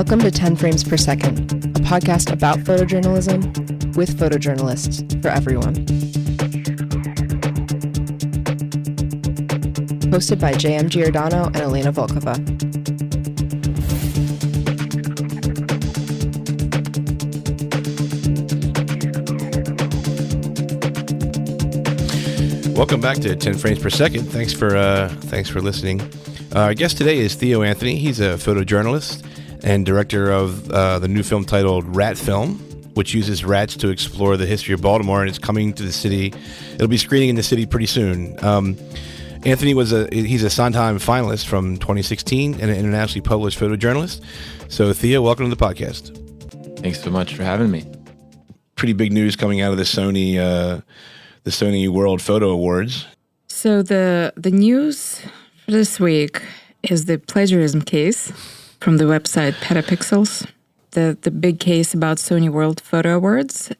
Welcome to 10 Frames Per Second, a podcast about photojournalism with photojournalists for everyone. Hosted by J.M. Giordano and Elena Volkova. Welcome back to 10 Frames Per Second. Thanks for listening. Our guest today is Theo Anthony. He's a photojournalist and director of the new film titled Rat Film, which uses rats to explore the history of Baltimore, and it's coming to the city. It'll be screening in the city pretty soon. Anthony he's a Sondheim finalist from 2016 and an internationally published photojournalist. So Theo, welcome to the podcast. Thanks so much for having me. Pretty big news coming out of the Sony World Photo Awards. So the news for this week is the plagiarism case from the website Petapixels, the big case about Sony World Photo Awards.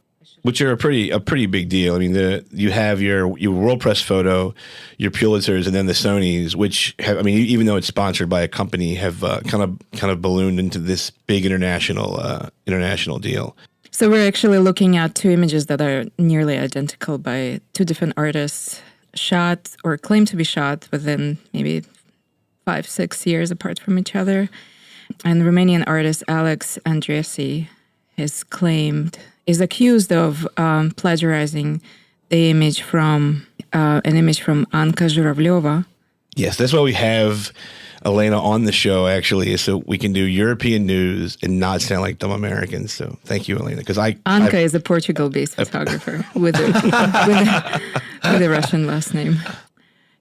Which are a pretty big deal. I mean, you have your World Press Photo, your Pulitzers, and then the Sonys, which have, I mean, even though it's sponsored by a company, have kind of ballooned into this big international deal. So we're actually looking at two images that are nearly identical by two different artists, shot or claimed to be shot within maybe 5-6 years apart from each other. And Romanian artist Alex Andreasi is accused of plagiarizing the image from Anka Zhuravlyova. Yes, that's why we have Elena on the show, actually, so we can do European news and not sound like dumb Americans. So thank you, Elena, because Anka is a Portugal-based photographer with a Russian last name.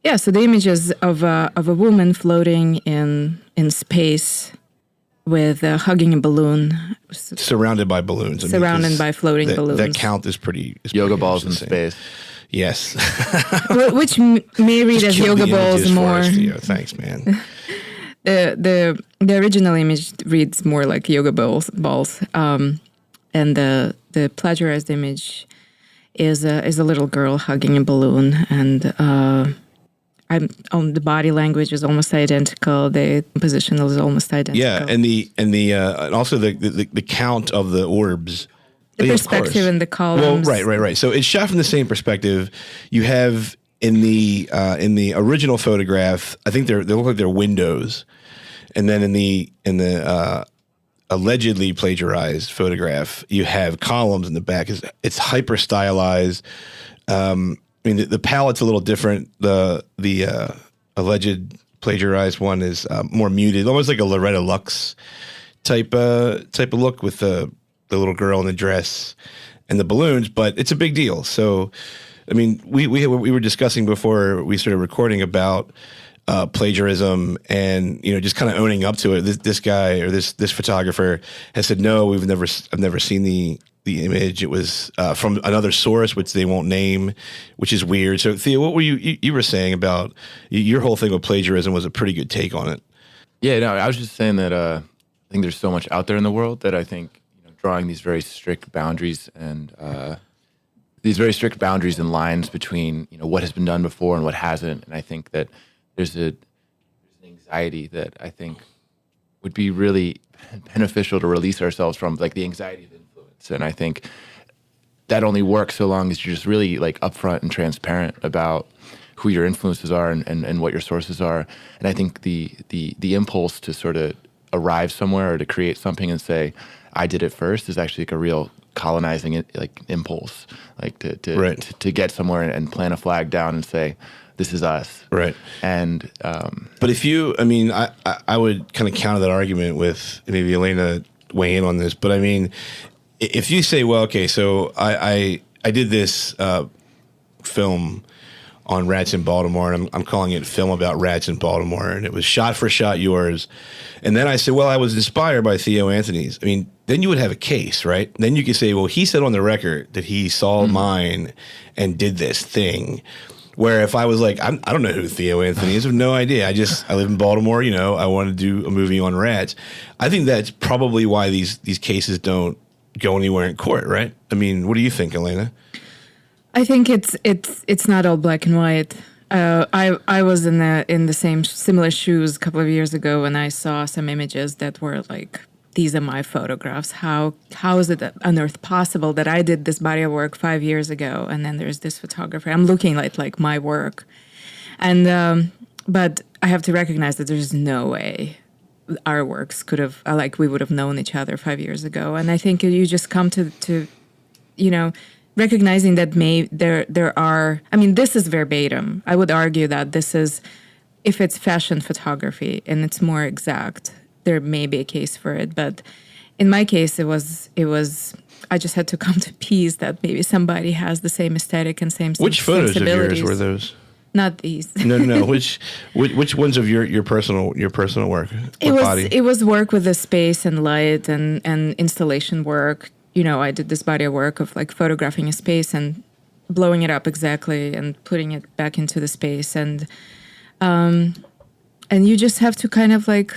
Yeah, so the image is of a woman floating in space with hugging a balloon, surrounded by balloons. Surrounded by floating balloons. That count is pretty. Yoga balls in space. Yes, which may read as yoga balls more. Thanks, man. The original image reads more like yoga balls, and the plagiarized image is a little girl hugging a balloon, and the body language is almost identical. The position is almost identical. Yeah, and also the count of the orbs. The perspective in the columns. Well, right. So it's shot from the same perspective. You have in the original photograph, I think they look like they're windows, and then in the allegedly plagiarized photograph, you have columns in the back. It's hyper stylized. I mean, the palette's a little different. The alleged plagiarized one is more muted, almost like a Loretta Lux type of look with the little girl in the dress and the balloons, but it's a big deal. So, I mean, we were discussing before we started recording about plagiarism and, you know, just kind of owning up to it. This guy or this photographer has said, no, I've never seen the image. It was from another source, which they won't name, which is weird. So, Theo, what were you were saying about your whole thing with plagiarism was a pretty good take on it. Yeah, no, I was just saying that I think there's so much out there in the world that I think drawing these very strict boundaries and lines between what has been done before and what hasn't, and I think that there's an anxiety that I think would be really beneficial to release ourselves from, like the anxiety of influence. And I think that only works so long as you're just really like upfront and transparent about who your influences are and what your sources are. And I think the impulse to sort of arrive somewhere or to create something and say, I did it first is actually like a real colonizing impulse, like to get somewhere and plant a flag down and say, this is us. Right. And but I would kind of counter that argument with maybe Elena weigh in on this. But I mean, if you say, well, okay, so I did this film on rats in Baltimore, and I'm calling it Film About Rats in Baltimore, and it was shot for shot yours. And then I said, well, I was inspired by Theo Anthony's. I mean, then you would have a case, right? Then you could say, well, he said on the record that he saw mine and did this thing. Where if I was like, I don't know who Theo Anthony is, I have no idea. I live in Baltimore, I want to do a movie on rats. I think that's probably why these cases don't go anywhere in court, right? I mean, what do you think, Elena? I think it's not all black and white. I was in the same similar shoes a couple of years ago when I saw some images that were like these are my photographs. How is it on earth possible that I did this body of work 5 years ago, and then there's this photographer? I'm looking at like my work, and but I have to recognize that there's no way our works could have we would have known each other 5 years ago. And I think you just come to recognizing that there are. I mean, this is verbatim. I would argue that this is, if it's fashion photography and it's more exact, there may be a case for it. But in my case, it was. I just had to come to peace that maybe somebody has the same aesthetic and same Which photos of yours were those? Not these. No. Which ones of your personal work? It was work with the space and light and installation work. I did this body of work of like photographing a space and blowing it up exactly and putting it back into the space, and you just have to kind of like,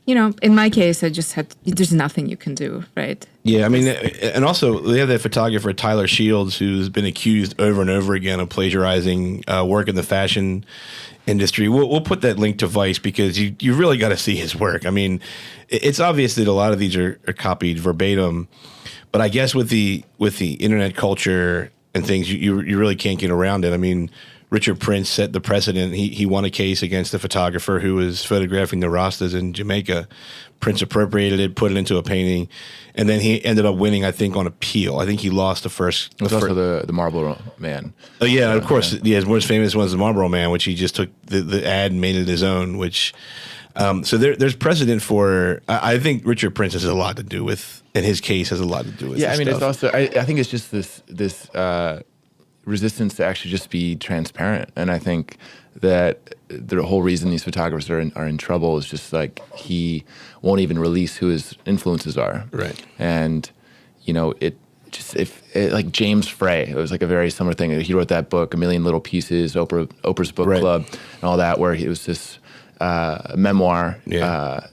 in my case, there's nothing you can do, right? Yeah, I mean, and also they have that photographer, Tyler Shields, who's been accused over and over again of plagiarizing work in the fashion industry. We'll put that link to Vice because you really got to see his work. I mean, it's obvious that a lot of these are copied verbatim, but I guess with the internet culture and things, you really can't get around it. I mean, Richard Prince set the precedent. He won a case against the photographer who was photographing the Rastas in Jamaica. Prince appropriated it, put it into a painting, and then he ended up winning, I think, on appeal. I think he lost the first. It was also the Marlboro Man. Oh yeah, of course. Yeah, his most famous one was the Marlboro Man, which he just took the ad and made it his own. Which, so there's precedent for. I think Richard Prince has a lot to do with, in his case, has a lot to do with. Yeah, I mean, stuff. it's also. I think it's just this resistance to actually just be transparent, and I think that the whole reason these photographers are in trouble is just like he won't even release who his influences are. Right. And like James Frey, it was like a very similar thing. He wrote that book, A Million Little Pieces, Oprah's Book Right. Club, and all that, where it was this memoir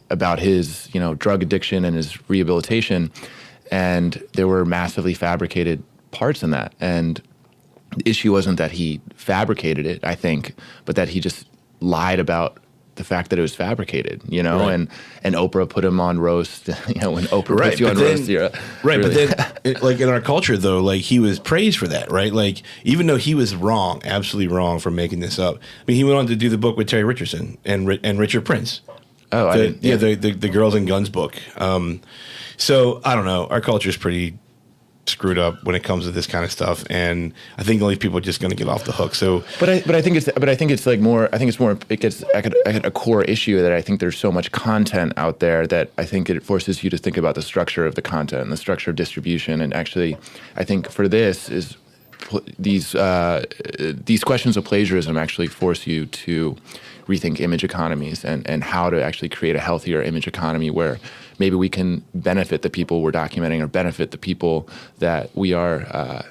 about his drug addiction and his rehabilitation, and there were massively fabricated parts in that. And the issue wasn't that he fabricated it, I think, but that he just lied about the fact that it was fabricated, Right. and Oprah put him on roast, when Oprah Right, puts you on but then- roast, you're Right, really- but then, like in our culture, though, like he was praised for that, right? Like even though he was wrong, absolutely wrong for making this up. I mean, he went on to do the book with Terry Richardson and Richard Prince. Oh, the Girls and Guns book. So I don't know. Our culture is pretty screwed up when it comes to this kind of stuff, and I think only people are just going to get off the hook. So, but I think it's like more. I think it's more. It gets a core issue that I think there's so much content out there that I think it forces you to think about the structure of the content and the structure of distribution. And actually, I think for this is these questions of plagiarism actually force you to rethink image economies and how to actually create a healthier image economy where maybe we can benefit the people we're documenting or benefit the people that we are,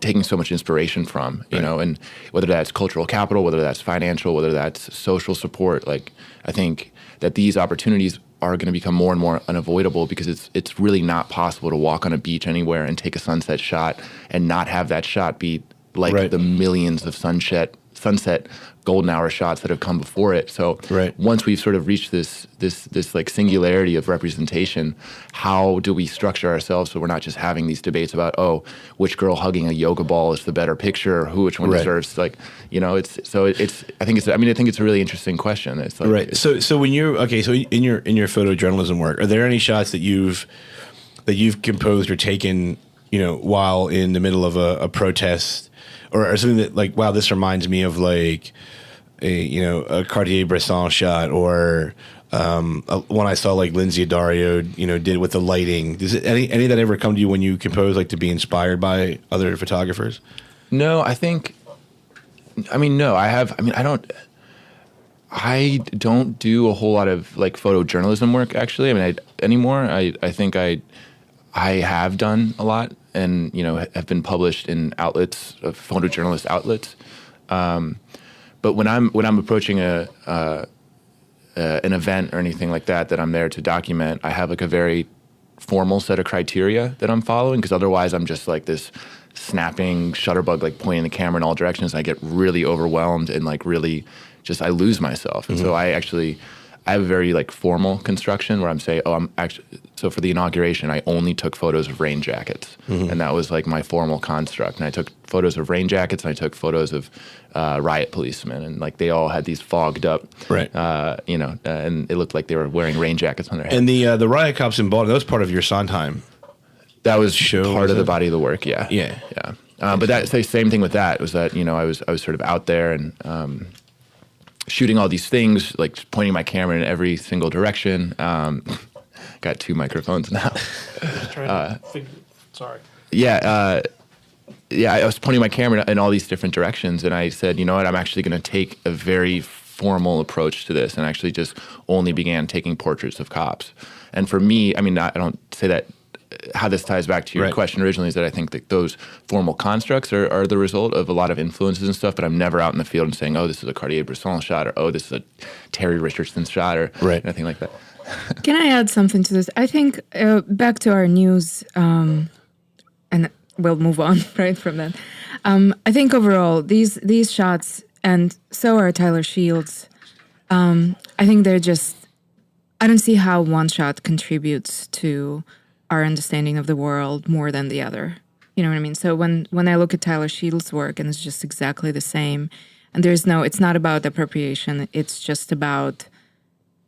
taking so much inspiration from, and whether that's cultural capital, whether that's financial, whether that's social support. Like, I think that these opportunities are going to become more and more unavoidable because it's really not possible to walk on a beach anywhere and take a sunset shot and not have that shot be like Right. the millions of sunset golden hour shots that have come before it. So Right. once we've sort of reached this like singularity of representation, how do we structure ourselves so we're not just having these debates about, which girl hugging a yoga ball is the better picture, or which one Right. deserves, I think it's a really interesting question. It's like, right. So when you're so in your photojournalism work, are there any shots that you've composed or taken, while in the middle of a protest, or something that like, wow, this reminds me of like a Cartier-Bresson shot, or one I saw like Lindsay Dario, did with the lighting. Does it any of that ever come to you when you compose, like to be inspired by other photographers? No, I don't do a whole lot of like photojournalism work actually. Anymore. I think I have done a lot and have been published in outlets, photojournalist outlets. But when I'm approaching an event or anything like that I'm there to document, I have like a very formal set of criteria that I'm following, because otherwise I'm just like this snapping shutterbug, like pointing the camera in all directions. I get really overwhelmed and like really just I lose myself. And so I actually I have a very like formal construction where I'm saying, so for the inauguration, I only took photos of rain jackets. And that was like my formal construct. And I took photos of rain jackets and I took photos of riot policemen. And like they all had these fogged up, and it looked like they were wearing rain jackets on their head. And the riot cops in Baltimore, that was part of your Sondheim. That was part of the body of the work, yeah. Yeah. But that's the same thing with that, was that, I was sort of out there and shooting all these things, like pointing my camera in every single direction. Got 2 microphones now. Sorry. I was pointing my camera in all these different directions, and I said, you know what, I'm actually going to take a very formal approach to this, and actually just only began taking portraits of cops. And for me, I mean, I don't say that, how this ties back to your question originally is that I think that those formal constructs are the result of a lot of influences and stuff, but I'm never out in the field and saying, oh, this is a Cartier-Bresson shot, or oh, this is a Terry Richardson shot, or anything like that. Can I add something to this? I think back to our news, and we'll move on right from that. I think overall, these shots, and so are Tyler Shields, I think they're just, I don't see how one shot contributes to our understanding of the world more than the other. You know what I mean? So when I look at Tyler Shields' work, and it's just exactly the same, and it's not about appropriation, it's just about,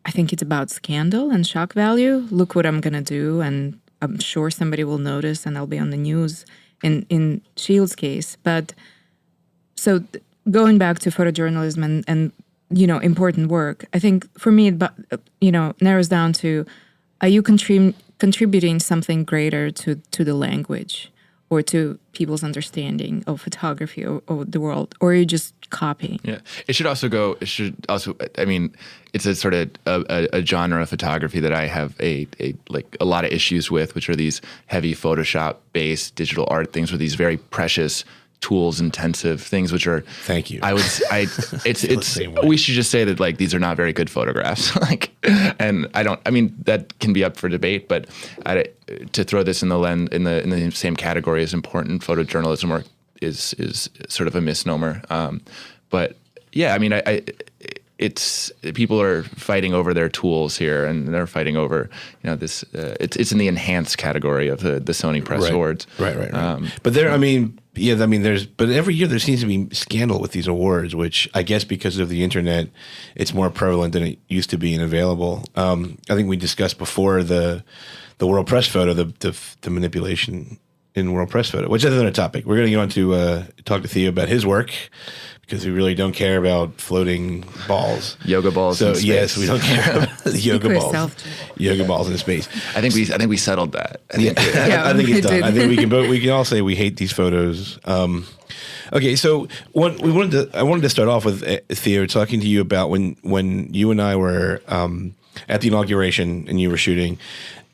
I think it's about scandal and shock value. Look what I'm going to do, and I'm sure somebody will notice, and I'll be on the news in Shields' case. But so going back to photojournalism and important work, I think for me, it narrows down to, are you contributing something greater to the language or to people's understanding of photography or the world, or are you just copying? Yeah, it should also, I mean, it's a sort of a genre of photography that I have a lot of issues with, which are these heavy Photoshop-based digital art things with these very precious tools intensive things, which are, thank you. We should just say that like these are not very good photographs. That can be up for debate, but to throw this in the same category as important photojournalism work is sort of a misnomer. But yeah, I mean, it's people are fighting over their tools here, and they're fighting over this. It's in the enhanced category of the Sony Press Awards. Right. But but every year there seems to be scandal with these awards, which I guess because of the internet, it's more prevalent than it used to be and available. I think we discussed before the World Press Photo, the manipulation in World Press Photo, which is another topic. We're going to get on to talk to Theo about his work, because we really don't care about floating balls, yoga balls. So in space. yes, we don't care about the yoga balls in space. I think we settled that. I think it's done. I think we can all say we hate these photos. Okay, so I wanted to start off with Theo, talking to you about when you and I were at the inauguration and you were shooting,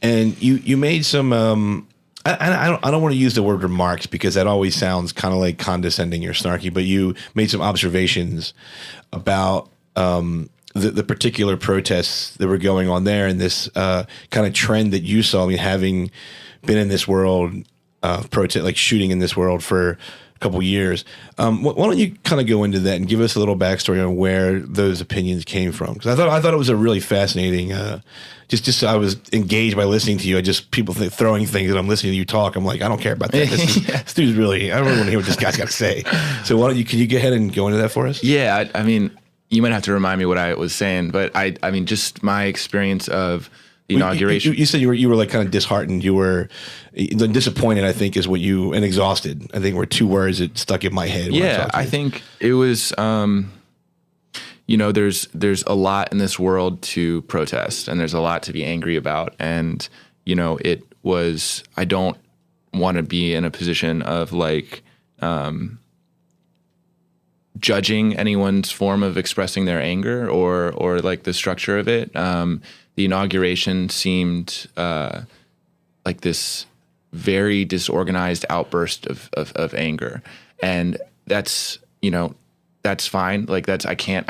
and you made some. I don't want to use the word remarks, because that always sounds kind of like condescending or snarky, but you made some observations about the particular protests that were going on there, and this kind of trend that you saw. I mean, having been in this world of protest, like shooting in this world for a couple years, why don't you kind of go into that and give us a little backstory on where those opinions came from? Because I thought it was a really fascinating. Just I was engaged by listening to you. People throwing things, and I'm listening to you talk. I'm like, I don't care about that. This dude's really, I don't really want to hear what this guy's got to say. So can you go ahead and go into that for us? Yeah, I mean, you might have to remind me what I was saying, but I mean, just my experience of the inauguration. You said you were like kind of disheartened. You were disappointed, I think, is what and exhausted, I think, were 2 words that stuck in my head. Yeah, I think it was. There's a lot in this world to protest, and there's a lot to be angry about. And, I don't want to be in a position of judging anyone's form of expressing their anger or like the structure of it. The inauguration seemed like this very disorganized outburst of anger. And that's fine. Like I can't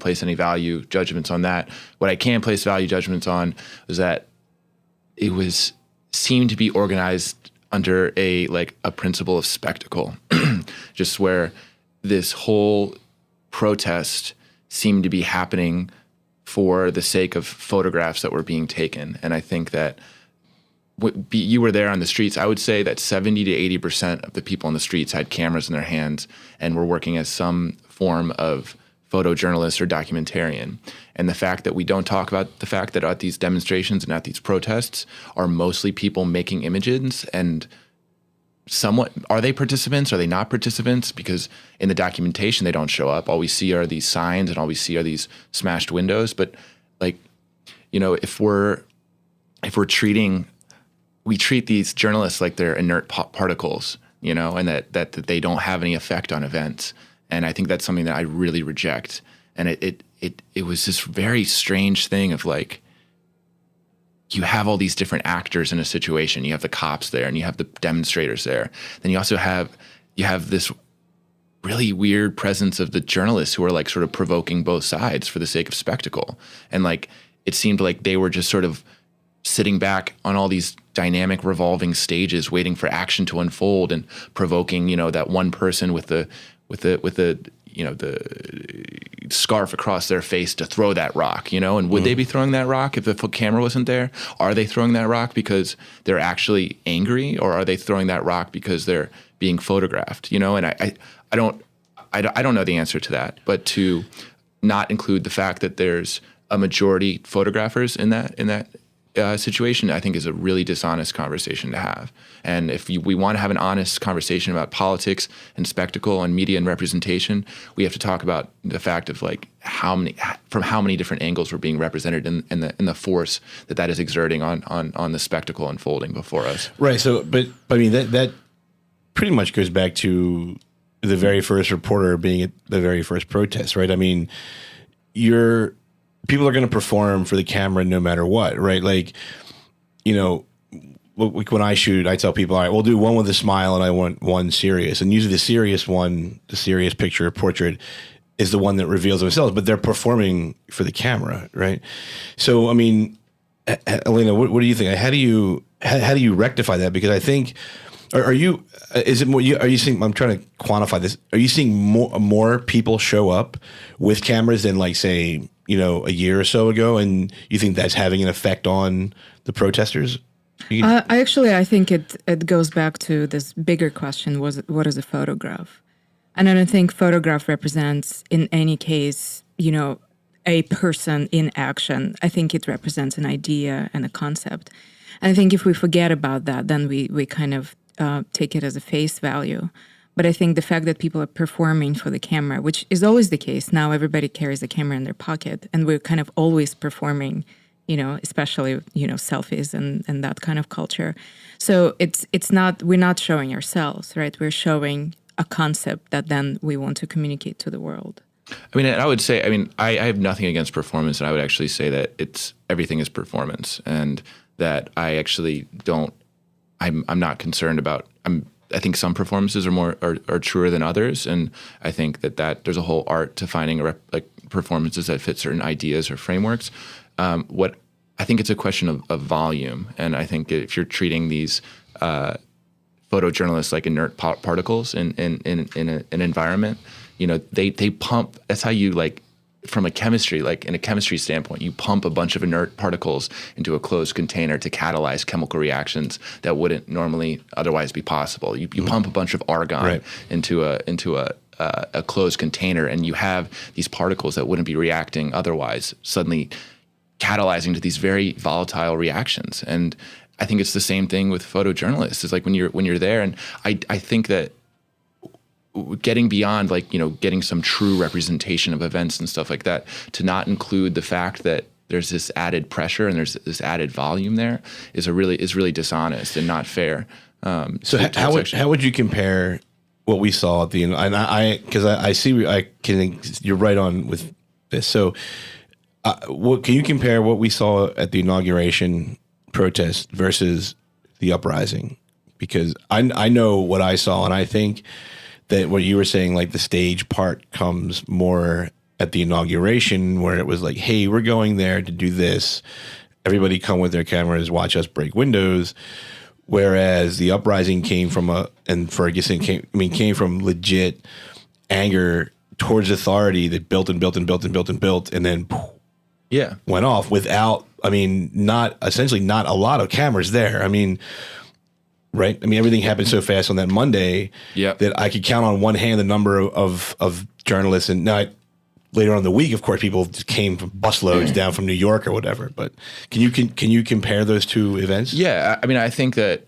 place any value judgments on that. What I can place value judgments on was that it seemed to be organized under a principle of spectacle, just where this whole protest seemed to be happening for the sake of photographs that were being taken. And I think that you were there on the streets. I would say that 70 to 80% of the people on the streets had cameras in their hands and were working as some form of photojournalist or documentarian. And the fact that we don't talk about the fact that at these demonstrations and at these protests are mostly people making images, and somewhat, are they participants? Are they not participants? Because in the documentation, they don't show up. All we see are these signs and all we see are these smashed windows. But like, if we treat these journalists like they're inert particles, and that they don't have any effect on events. And I think that's something that I really reject. And it was this very strange thing of like, you have all these different actors in a situation. You have the cops there and you have the demonstrators there. Then you also have this really weird presence of the journalists who are like sort of provoking both sides for the sake of spectacle. And like, it seemed like they were just sort of sitting back on all these dynamic revolving stages, waiting for action to unfold and provoking, that one person with the scarf across their face to throw that rock, and would they be throwing that rock if the camera wasn't there? Are they throwing that rock because they're actually angry, or are they throwing that rock because they're being photographed? And I don't know the answer to that, but to not include the fact that there's a majority photographers in that situation, I think is a really dishonest conversation to have. And if we want to have an honest conversation about politics and spectacle and media and representation, we have to talk about the fact of like from how many different angles we're being represented in the force that is exerting on the spectacle unfolding before us. Right. So, but I mean that pretty much goes back to the very first reporter being at the very first protest, right? I mean, people are going to perform for the camera no matter what, right? Like, when I shoot, I tell people, all right, we'll do one with a smile and I want one serious. And usually the serious picture or portrait is the one that reveals themselves, but they're performing for the camera, right? So, I mean, Elena, what do you think? How do you rectify that? Because I think, are you seeing, I'm trying to quantify this, are you seeing more people show up with cameras than like, say, a year or so ago, and you think that's having an effect on the protesters? I think it goes back to this bigger question: what is a photograph? And I don't think photograph represents, in any case, a person in action. I think it represents an idea and a concept. And I think if we forget about that, then we kind of take it as a face value. But I think the fact that people are performing for the camera, which is always the case, now everybody carries a camera in their pocket, and we're kind of always performing, especially, selfies and that kind of culture. So we're not showing ourselves, right? We're showing a concept that then we want to communicate to the world. I mean, I would say, I have nothing against performance, and I would actually say that everything is performance, and that I actually I'm not concerned about, I think some performances are truer than others, and I think that there's a whole art to finding performances that fit certain ideas or frameworks. What I think it's a question of volume, and I think if you're treating these photojournalists like inert particles in an environment, they pump. That's how you from a chemistry, in a chemistry standpoint, you pump a bunch of inert particles into a closed container to catalyze chemical reactions that wouldn't normally otherwise be possible. You pump a bunch of argon into a closed container, and you have these particles that wouldn't be reacting otherwise suddenly catalyzing to these very volatile reactions. And I think it's the same thing with photojournalists. It's like when you're there, and I think that getting beyond getting some true representation of events and stuff like that, to not include the fact that there's this added pressure and there's this added volume there is really dishonest and not fair. So how would you compare what we saw at the end? And you're right on with this. So what can you compare what we saw at the inauguration protest versus the uprising? Because I know what I saw, and I think that what you were saying, the stage part comes more at the inauguration, where it was like, hey, we're going there to do this. Everybody come with their cameras, watch us break windows. Whereas the uprising came from came from legit anger towards authority that built and built and built and built and built, and then went off without, not a lot of cameras there. Right? Everything happened so fast on that Monday that I could count on one hand the number of journalists. And later on in the week, of course, people just came from busloads down from New York or whatever. But can you compare those two events? Yeah. I think that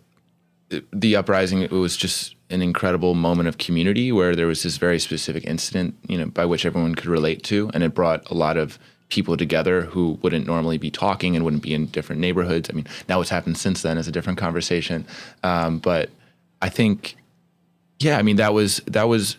the uprising, it was just an incredible moment of community where there was this very specific incident, by which everyone could relate to. And it brought a lot of people together who wouldn't normally be talking and wouldn't be in different neighborhoods. Now what's happened since then is a different conversation. But I think, that was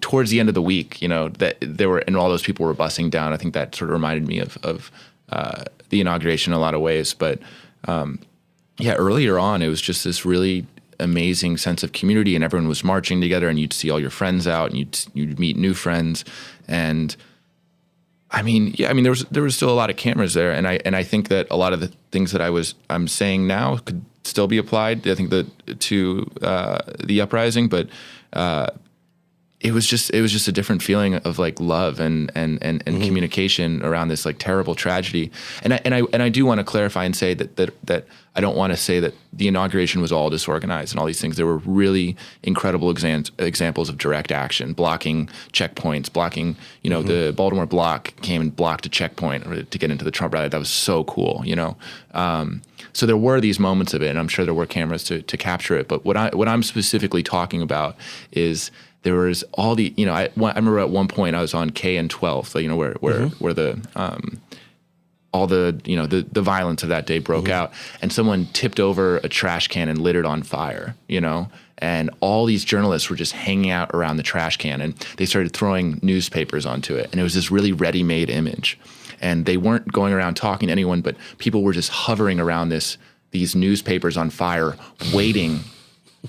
towards the end of the week, that there were, and all those people were busing down. I think that sort of reminded me of the inauguration in a lot of ways. But earlier on, it was just this really amazing sense of community, and everyone was marching together, and you'd see all your friends out, and you'd meet new friends. And there was still a lot of cameras there, and I think that a lot of the things that I'm saying now could still be applied. I think that to the uprising, but it was just a different feeling of like love and communication around this like terrible tragedy. And I do want to clarify and say that I don't want to say that the inauguration was all disorganized and all these things. There were really incredible examples of direct action, blocking checkpoints, blocking, the Baltimore block came and blocked a checkpoint to get into the Trump rally. That was so cool, So there were these moments of it, and I'm sure there were cameras to capture it. But what I'm specifically talking about is there was all the, I remember at one point I was on K and 12, so, where the all the violence of that day broke out, and someone tipped over a trash can and lit it on fire, and all these journalists were just hanging out around the trash can, and they started throwing newspapers onto it, and it was this really ready-made image, and they weren't going around talking to anyone, but people were just hovering around these newspapers on fire, waiting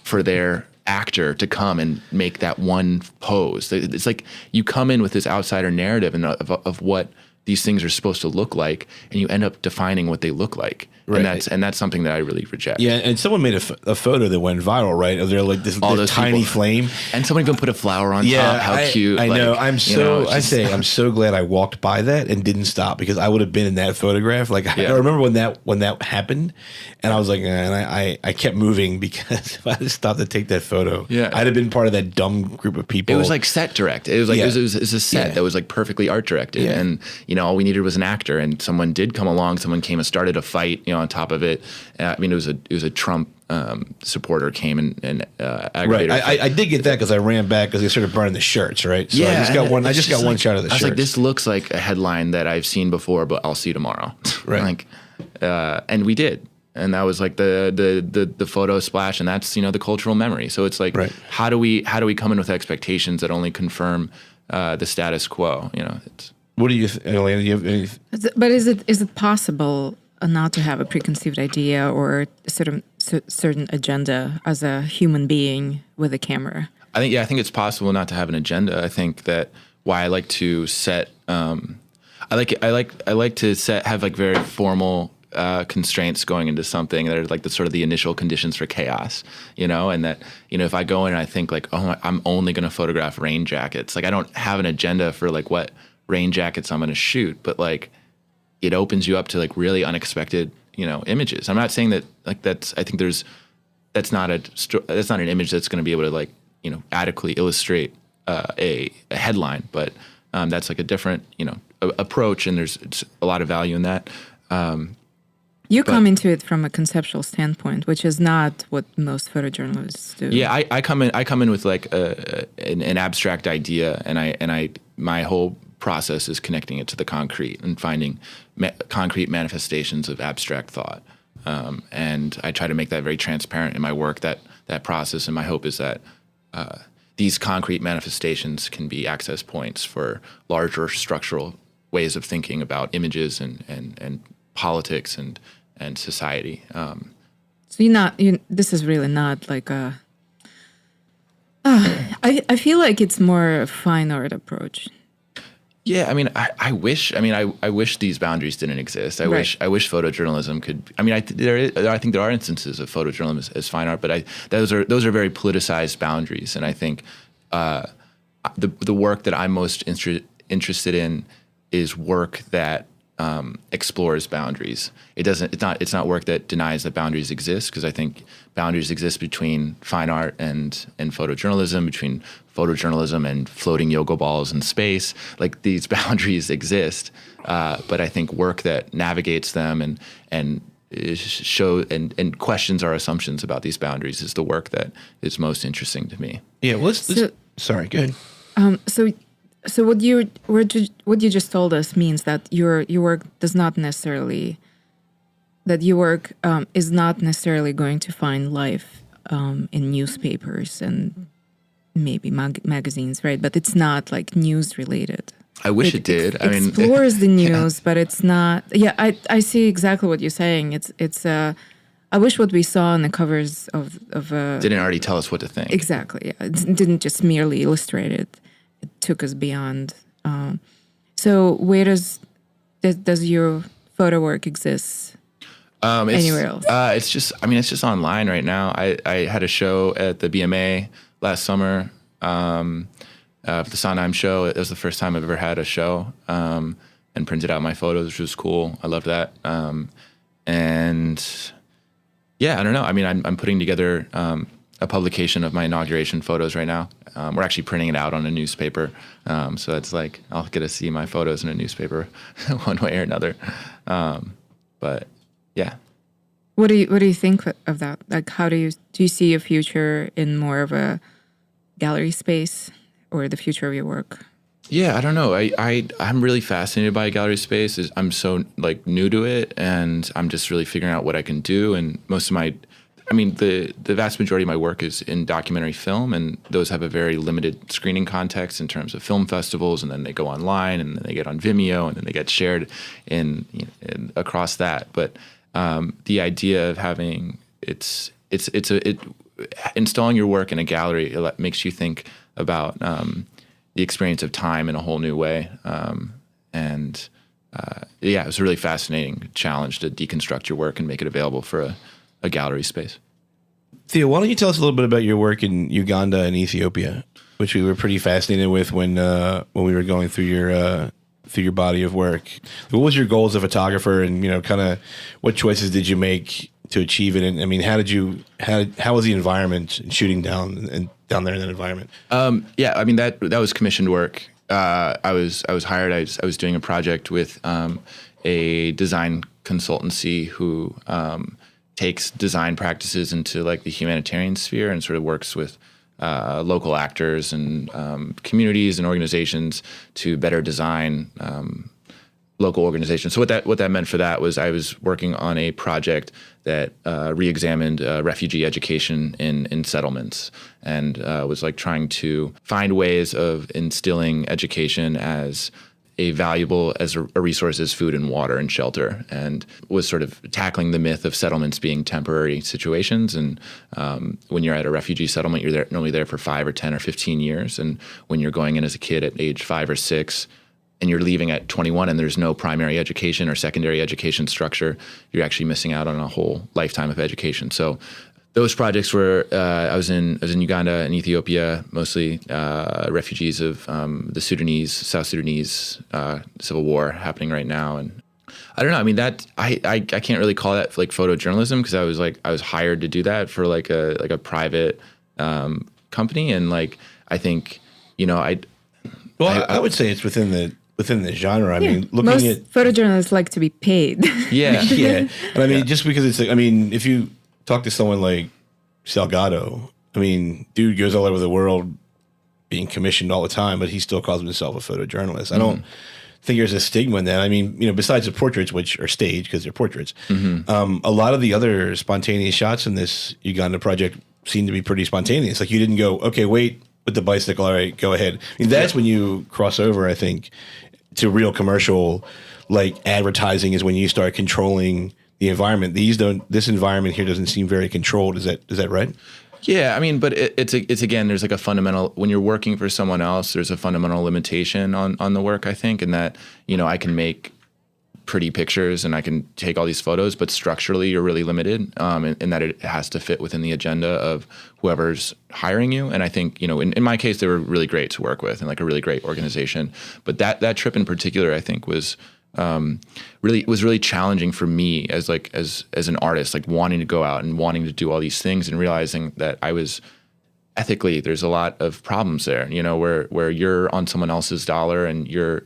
for their actor to come and make that one pose. It's like you come in with this outsider narrative and of what these things are supposed to look like, and you end up defining what they look like. Right. And that's something that I really reject. Yeah, and someone made a photo that went viral, right? Of there like this tiny people. Flame, and someone even put a flower on top. How cute! I know. I'm so glad I walked by that and didn't stop, because I would have been in that photograph. Like I remember when that happened, and I was like, and I kept moving, because if I had stopped to take that photo, I'd have been part of that dumb group of people. It was like set direct. It was like it was a set that was like perfectly art directed, and all we needed was an actor, and someone did come along. Someone came and started a fight. On top of it, it was a Trump supporter came and aggravated. Right, I did get that, because I ran back because they started burning the shirts. Right, so I just got one shot of the shirts. I was like, this looks like a headline that I've seen before, but I'll see tomorrow. Right, and we did, and that was like the photo splash, and that's the cultural memory. So it's like, how do we come in with expectations that only confirm the status quo? What do you, Elena? Do you have any? But is it possible not to have a preconceived idea or a certain agenda as a human being with a camera? I think it's possible not to have an agenda. I think that why I like to set I like to have like very formal constraints going into something that are like the initial conditions for chaos, and that, if I go in and I think like, oh, I'm only going to photograph rain jackets. Like I don't have an agenda for like what rain jackets I'm going to shoot, but like it opens you up to like really unexpected, images. I'm not saying that like that's not an image that's going to be able to like, adequately illustrate a headline, but that's like a different, approach, and there's a lot of value in that. You come into it from a conceptual standpoint, which is not what most photojournalists do. Yeah, I come in with like an abstract idea, and my whole process is connecting it to the concrete and finding concrete manifestations of abstract thought. And I try to make that very transparent in my work, that process. And my hope is that these concrete manifestations can be access points for larger structural ways of thinking about images and politics and society. So this is really not like a... I feel like it's more a fine art approach. Yeah, I wish these boundaries didn't exist. I wish photojournalism could. I think there are instances of photojournalism as fine art, but those are very politicized boundaries. And I think the work that I'm most interested in is work that explores boundaries. It's not work that denies that boundaries exist, because I think boundaries exist between fine art and photojournalism, between photojournalism and floating yoga balls in space. Like, these boundaries exist, but I think work that navigates them and questions our assumptions about these boundaries is the work that is most interesting to me. Yeah, well, sorry, go ahead. So what you just told us means that your work does not necessarily, that your work is not necessarily going to find life in newspapers and maybe magazines, right? But it's not like news related. I wish it did. I mean, explores the news, but it's not. Yeah, I see exactly what you're saying. It's I wish what we saw on the covers of didn't already tell us what to think. Exactly. Yeah. It didn't just merely illustrate it. It took us beyond. So where does your photo work exist? Anywhere else? It's just online right now. I had a show at the BMA last summer. For the Sondheim show, it was the first time I've ever had a show, and printed out my photos, which was cool. I loved that. And yeah, I don't know. I mean, I'm putting together a publication of my inauguration photos right now. We're actually printing it out on a newspaper. So it's like, I'll get to see my photos in a newspaper one way or another. But yeah. What do you think of that? Like, do you see a future in more of a gallery space, or the future of your work? Yeah, I don't know. I'm really fascinated by gallery space. I'm so like new to it, and I'm just really figuring out what I can do. And most of the vast majority of my work is in documentary film, and those have a very limited screening context in terms of film festivals, and then they go online, and then they get on Vimeo, and then they get shared in across that. But the idea of having installing your work in a gallery, it makes you think about the experience of time in a whole new way. It was a really fascinating challenge to deconstruct your work and make it available for a gallery space. Theo, why don't you tell us a little bit about your work in Uganda and Ethiopia, which we were pretty fascinated with when we were going through your body of work. What was your goal as a photographer, and kind of what choices did you make to achieve it? And I mean, how was the environment shooting down there in that environment? That was commissioned work. I was hired. I was doing a project with a design consultancy who takes design practices into like the humanitarian sphere and sort of works with local actors and communities and organizations to better design local organizations. So what that meant for that was I was working on a project that re-examined refugee education in settlements, and was like trying to find ways of instilling education as a valuable as a resource as food and water and shelter, and was sort of tackling the myth of settlements being temporary situations. And when you're at a refugee settlement, you're normally there for 5 or 10 or 15 years. And when you're going in as a kid at age 5 or 6, and you're leaving at 21 and there's no primary education or secondary education structure, you're actually missing out on a whole lifetime of education. So those projects were, I was in Uganda and Ethiopia, mostly refugees of the South Sudanese civil war happening right now. And I don't know, I mean, that I can't really call that like photojournalism, because I was hired to do that for like a private company. And like, I think, I would say it's within the genre. I mean, most photojournalists like to be paid. Yeah. Yeah. And I mean, just because it's like, I mean, if you talk to someone like Salgado, I mean, dude goes all over the world being commissioned all the time, but he still calls himself a photojournalist. I don't think there's a stigma in that. I mean, besides the portraits, which are staged because they're portraits, a lot of the other spontaneous shots in this Uganda project seem to be pretty spontaneous. Like, you didn't go, okay, wait, with the bicycle, all right, go ahead. I mean, that's when you cross over, I think, to real commercial, like advertising, is when you start controlling the environment. This environment here doesn't seem very controlled. Is that right? Yeah, I mean, but it's again, there's like a fundamental, when you're working for someone else, there's a fundamental limitation on the work, I think, and that, I can make pretty pictures and I can take all these photos, but structurally you're really limited, in that it has to fit within the agenda of whoever's hiring you. And I think, in my case, they were really great to work with and like a really great organization. But that trip in particular, I think, was really, it was really challenging for me as an artist, like wanting to go out and wanting to do all these things and realizing that I was ethically, there's a lot of problems there, where you're on someone else's dollar and you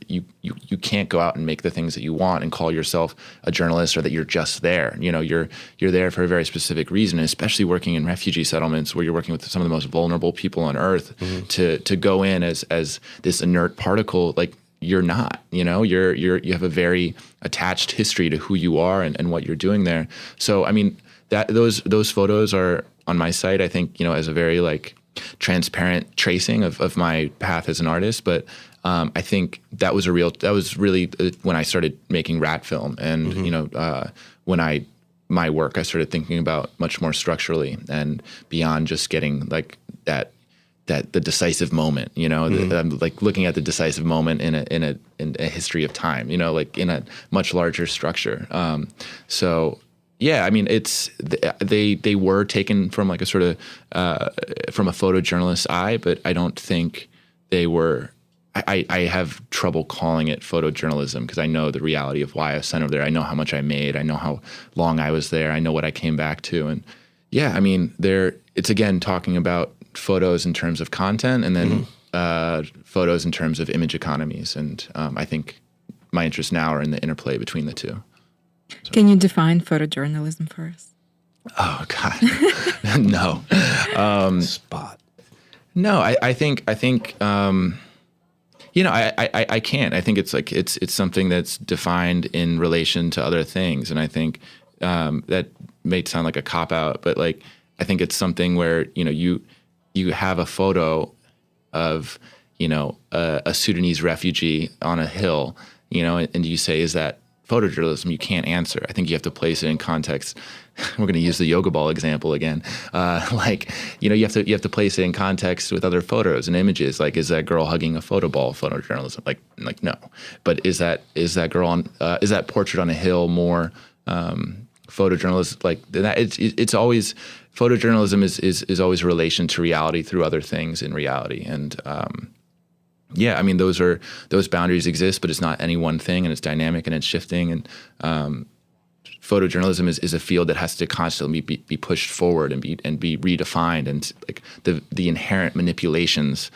can't go out and make the things that you want and call yourself a journalist, or that you're just there. You're there for a very specific reason, especially working in refugee settlements where you're working with some of the most vulnerable people on earth. To go in as this inert particle, like you're not, you have a very attached history to who you are and what you're doing there. So, I mean, those photos are on my site, I think, as a very like transparent tracing of my path as an artist. But I think that was really when I started making rat film, and when my work, I started thinking about much more structurally and beyond just getting like the decisive moment, I'm like looking at the decisive moment in a history of time, like in a much larger structure. So yeah, I mean, they were taken from like a sort of from a photojournalist's eye, but I don't think they were. I have trouble calling it photojournalism because I know the reality of why I was sent over there. I know how much I made. I know how long I was there. I know what I came back to, and yeah, I mean, it's again talking about photos in terms of content, and then photos in terms of image economies, and I think my interests now are in the interplay between the two. So. Can you define photojournalism for us? Oh God, no. Spot. No, I think I can't. I think it's like it's something that's defined in relation to other things, and I think that may sound like a cop out, but like I think it's something where you have a photo of a Sudanese refugee on a hill, and you say, is that photojournalism? You can't answer. I think you have to place it in context. We're going to use the yoga ball example again. You have to place it in context with other photos and images. Like, is that girl hugging a photo ball photojournalism? Like no. But is that girl on is that portrait on a hill more photojournalist? Like that? It's always photojournalism is always a relation to reality through other things in reality, and yeah, I mean, those boundaries exist, but it's not any one thing, and it's dynamic and it's shifting. And photojournalism is a field that has to constantly be pushed forward and be redefined, and like the inherent manipulations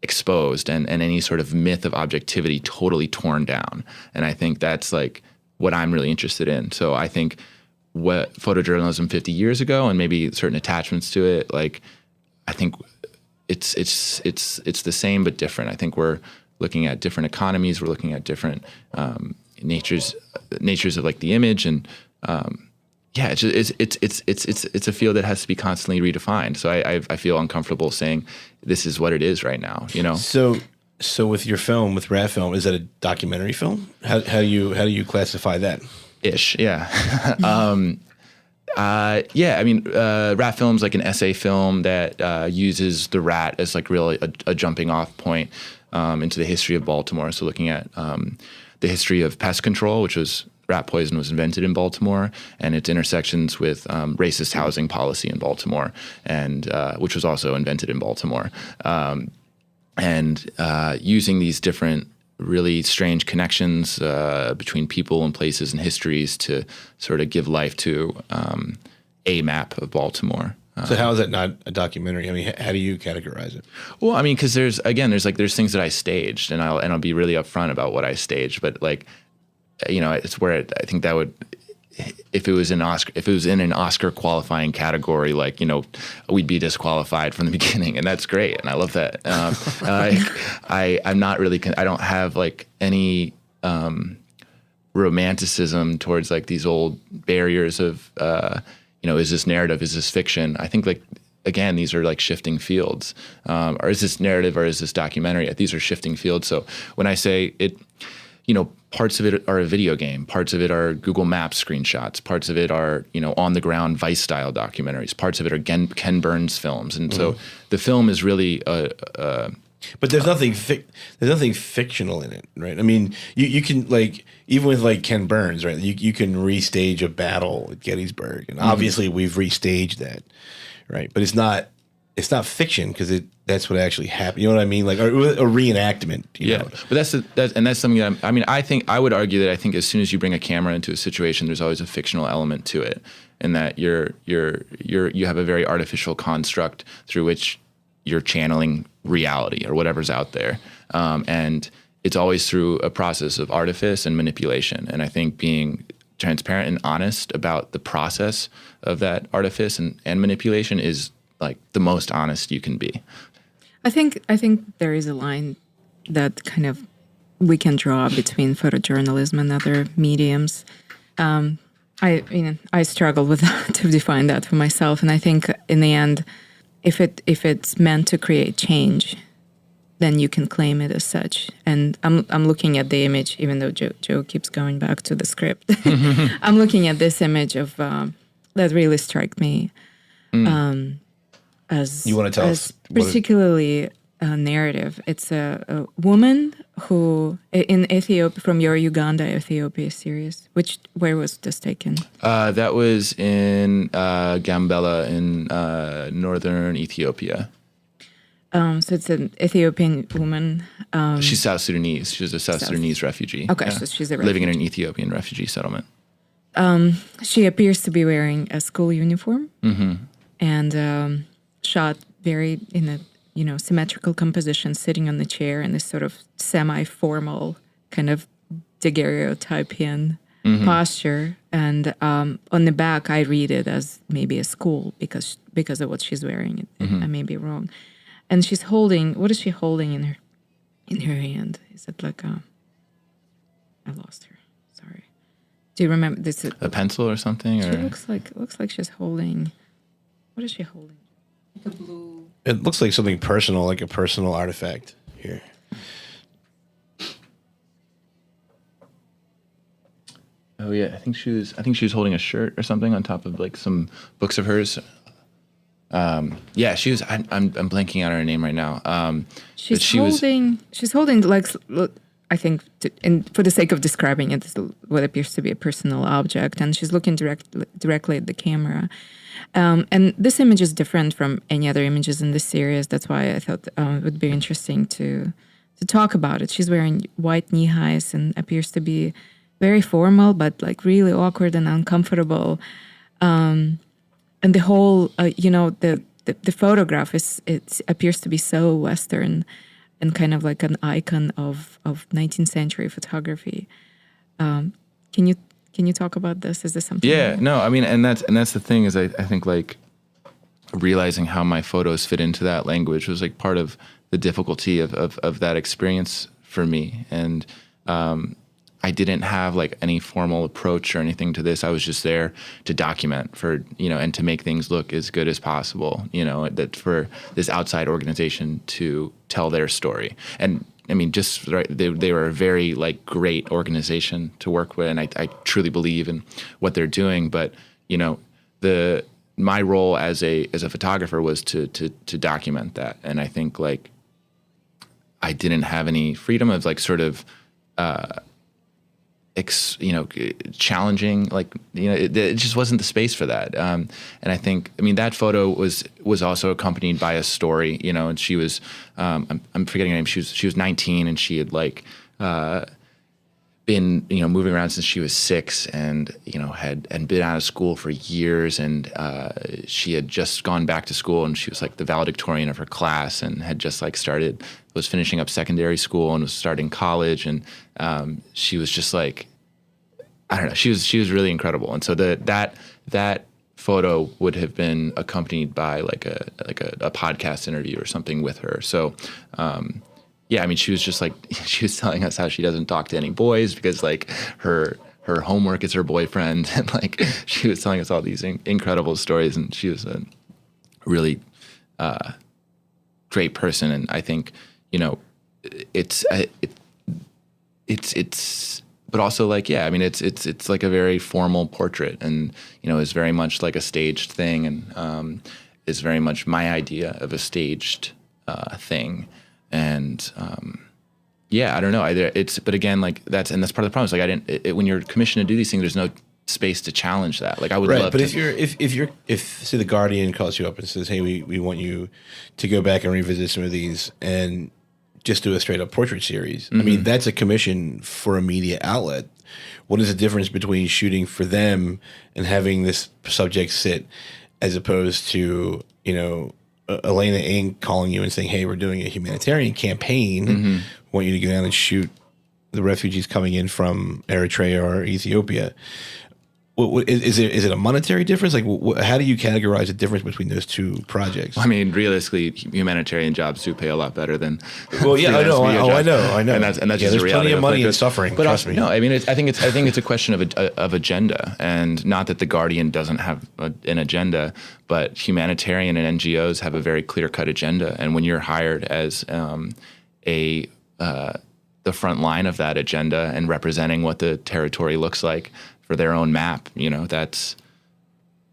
exposed, and any sort of myth of objectivity totally torn down. And I think that's like what I'm really interested in. So I think what photojournalism 50 years ago, and maybe certain attachments to it, like I think it's the same but different. I think we're looking at different economies. We're looking at different natures of like the image, and yeah, it's a field that has to be constantly redefined. So I feel uncomfortable saying this is what it is right now. So with your film, with Rat Film, is that a documentary film? How do you classify that? Ish, yeah. Yeah, I mean, rat film's like an essay film that uses the rat as like really a jumping off point into the history of Baltimore. So looking at the history of pest control, which was rat poison was invented in Baltimore, and its intersections with racist housing policy in Baltimore, and which was also invented in Baltimore. And using these different really strange connections between people and places and histories to sort of give life to a map of Baltimore. So how is that not a documentary? I mean, how do you categorize it? Well, I mean, because there's things that I staged, and I'll be really upfront about what I staged. But like, it's where I think that would, if it was in an Oscar qualifying category, like, we'd be disqualified from the beginning, and that's great, and I love that. I'm not really, I don't have like any romanticism towards like these old barriers of, is this narrative, is this fiction? I think like, again, these are like shifting fields, or is this narrative or is this documentary? These are shifting fields. So when I say it, parts of it are a video game, parts of it are Google Maps screenshots, parts of it are, on the ground Vice style documentaries, parts of it are Ken Burns films. And so the film is really but there's nothing fictional in it, right? I mean, you can like, even with like Ken Burns, right? You can restage a battle at Gettysburg, and obviously we've restaged that, right? But it's not it's not fiction because that's what actually happened. You know what I mean? Like a reenactment. You know? But that's something that I would argue that I think as soon as you bring a camera into a situation, there's always a fictional element to it, and that you have a very artificial construct through which you're channeling reality or whatever's out there, and it's always through a process of artifice and manipulation. And I think being transparent and honest about the process of that artifice and manipulation is like the most honest you can be. I think there is a line that kind of we can draw between photojournalism and other mediums. I struggle with to define that for myself, and I think in the end, if it's meant to create change, then you can claim it as such. And I'm looking at the image, even though Joe keeps going back to the script. I'm looking at this image of that really struck me as you want to tell us particularly narrative. It's a woman who in Ethiopia, from your Uganda, Ethiopia series. Where was this taken? That was in Gambela in northern Ethiopia. So it's an Ethiopian woman. She's South Sudanese. She's a South Sudanese refugee. Okay, so she's a refugee. Living in an Ethiopian refugee settlement. She appears to be wearing a school uniform and shot very in a symmetrical composition, sitting on the chair in this sort of semi-formal kind of daguerreotypian posture. And on the back, I read it as maybe a school because of what she's wearing. I may be wrong. And she's holding. What is she holding in her hand? Is it like a? I lost her. Sorry. Do you remember this? A pencil or something? She or? looks like she's holding. What is she holding? Like a blue. It looks like something personal, like a personal artifact here. Oh yeah, I think she was holding a shirt or something on top of like some books of hers. Yeah, she was. I'm blanking on her name right now. She's holding like, I think, for the sake of describing it, what appears to be a personal object, and she's looking directly at the camera. And this image is different from any other images in this series. That's why I thought it would be interesting to talk about it. She's wearing white knee highs and appears to be very formal, but like really awkward and uncomfortable. And the whole, the photograph it appears to be so Western and kind of like an icon of 19th century photography. Can you talk about this? Is this something? Yeah, no, I mean, and that's the thing is I think like realizing how my photos fit into that language was like part of the difficulty of that experience for me. And I didn't have like any formal approach or anything to this. I was just there to document and to make things look as good as possible, that for this outside organization to tell their story. And I mean, just right, they were a very like great organization to work with. And I truly believe in what they're doing. But, my role as a photographer was to document that. And I think like I didn't have any freedom of like sort of, challenging, like, it just wasn't the space for that. And I think, that photo was also accompanied by a story, and she was, I'm forgetting her name. She was 19 and she had like, been, moving around since she was 6 and, had been out of school for years. And, she had just gone back to school and she was like the valedictorian of her class and had just like was finishing up secondary school and was starting college. And, she was just like, I don't know, she was really incredible. And so that photo would have been accompanied by like a podcast interview or something with her. So, yeah, she was just like, she was telling us how she doesn't talk to any boys because like her homework is her boyfriend. And like, she was telling us all these incredible stories, and she was a really great person. And I think, it's but also like, yeah, it's like a very formal portrait and, is very much like a staged thing and is very much my idea of a staged thing. And yeah, I don't know. But again, like that's part of the problem. Is like when you're commissioned to do these things, there's no space to challenge that. Like I would right, love but to. if say the Guardian calls you up and says, "Hey, we want you to go back and revisit some of these and just do a straight up portrait series." I mean, that's a commission for a media outlet. What is the difference between shooting for them and having this subject sit, as opposed to Elena Inc. calling you and saying, "Hey, we're doing a humanitarian campaign. Want you to go down and shoot the refugees coming in from Eritrea or Ethiopia." Is it a monetary difference? Like, how do you categorize the difference between those two projects? I mean, realistically, humanitarian jobs do pay a lot better than. Well, yeah, I know. I know. And that's just there's a reality. plenty of money and suffering. But trust me. No, I mean, I think it's a question of agenda, and not that the Guardian doesn't have an agenda, but humanitarian and NGOs have a very clear cut agenda, and when you're hired as the front line of that agenda and representing what the territory looks like for their own map, that's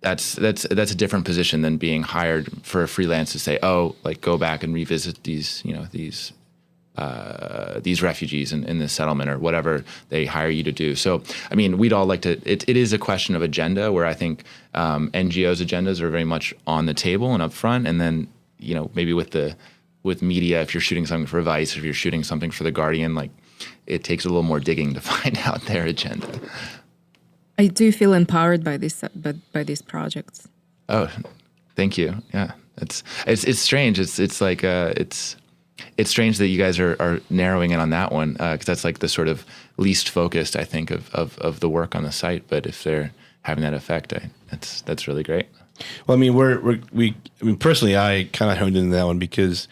a different position than being hired for a freelance to say, oh, like go back and revisit these refugees in this settlement or whatever they hire you to do. So, I mean, we'd all like to. It is a question of agenda where I think NGOs' agendas are very much on the table and up front, and then maybe with media, if you're shooting something for Vice, if you're shooting something for the Guardian, like it takes a little more digging to find out their agenda. I do feel empowered by these projects. Oh, thank you. Yeah, it's strange. It's like it's strange that you guys are narrowing in on that one because that's like the sort of least focused, I think, of the work on the site. But if they're having that effect, that's really great. Well, I mean, personally, I kind of honed into that one because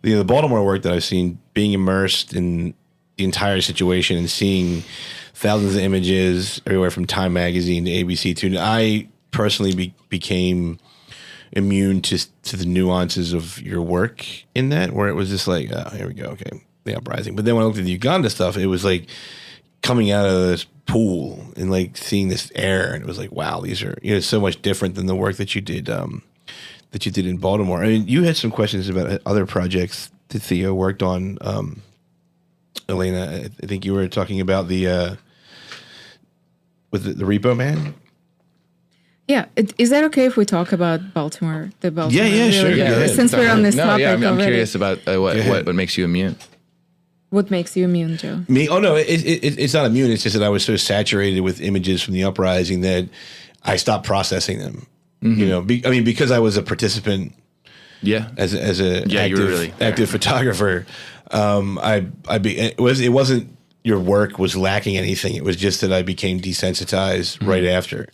the Baltimore work that I've seen, being immersed in the entire situation and seeing thousands of images everywhere from Time Magazine to ABC to, I personally became immune to the nuances of your work in that, where it was just like, oh, here we go, okay, the uprising. But then when I looked at the Uganda stuff, it was like coming out of this pool and like seeing this air, and it was like, wow, these are so much different than the work that you did in Baltimore. I mean, you had some questions about other projects that Theo worked on. Elena, I think you were talking about the Repo Man. Yeah, is that okay if we talk about Baltimore? The Baltimore. Yeah, sure. Yeah, since we're on this topic, I'm curious about what makes you immune. What makes you immune, Joe? Me? Oh no, it's not immune. It's just that I was so saturated with images from the uprising that I stopped processing them. Because I was a participant. Yeah. As a active photographer, it wasn't your work was lacking anything. It was just that I became desensitized right after.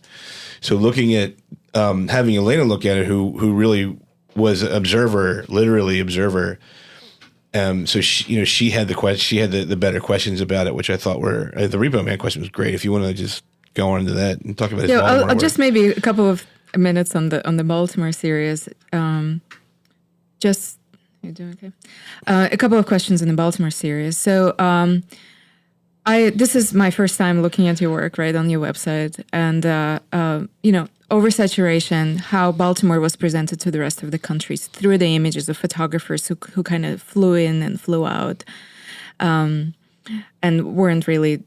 So looking at having Elena look at it, who really was literally observer. So she had the better questions about it, which I thought were the Repo Man question was great. If you want to just go on into that and talk about his Baltimore I'll just maybe a couple of minutes on the Baltimore series. You're doing okay. A couple of questions in the Baltimore series. So this is my first time looking at your work right on your website, and oversaturation, how Baltimore was presented to the rest of the country through the images of photographers who kind of flew in and flew out, and weren't really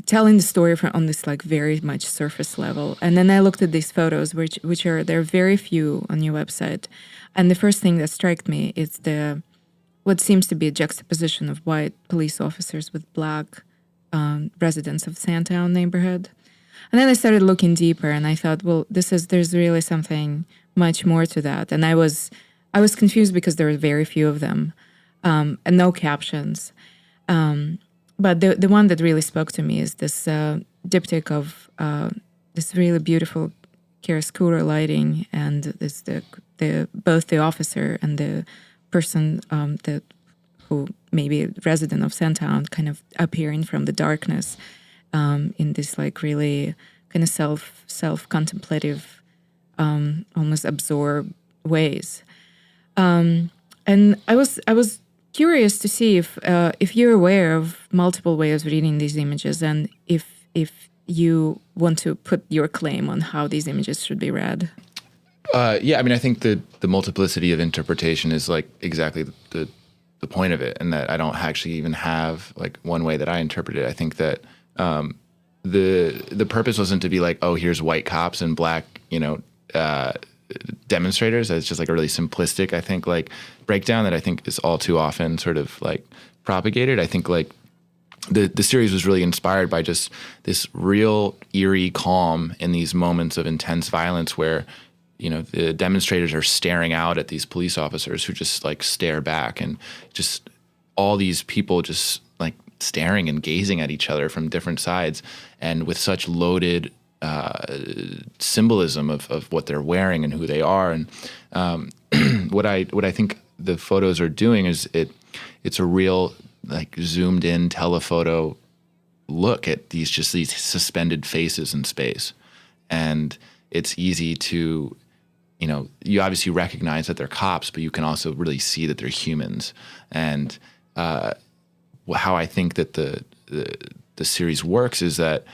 telling the story on this like very much surface level. And then I looked at these photos, which are there are very few on your website, and the first thing that struck me is what seems to be a juxtaposition of white police officers with black residents of Sandtown neighborhood. And then I started looking deeper, and I thought, well, there's really something much more to that. And I was confused because there were very few of them, and no captions. But the one that really spoke to me is this diptych of this really beautiful chiaroscuro lighting, and both the officer and the person who maybe a resident of Sandtown kind of appearing from the darkness in this like really kind of self-contemplative, almost absorbed ways. And I was curious to see if you're aware of multiple ways of reading these images, and if you want to put your claim on how these images should be read. Yeah, I mean, I think the multiplicity of interpretation is like exactly the point of it, and that I don't actually even have like one way that I interpret it. I think that the purpose wasn't to be like, oh, here's white cops and black, demonstrators. It's just like a really simplistic, I think, like breakdown that I think is all too often sort of like propagated. I think like the series was really inspired by just this real eerie calm in these moments of intense violence where, the demonstrators are staring out at these police officers who just like stare back, and just all these people just like staring and gazing at each other from different sides, and with such loaded symbolism of what they're wearing and who they are. And what I think the photos are doing is it's a real like zoomed in telephoto look at these suspended faces in space. And it's easy to, you obviously recognize that they're cops, but you can also really see that they're humans. And how I think that the series works is that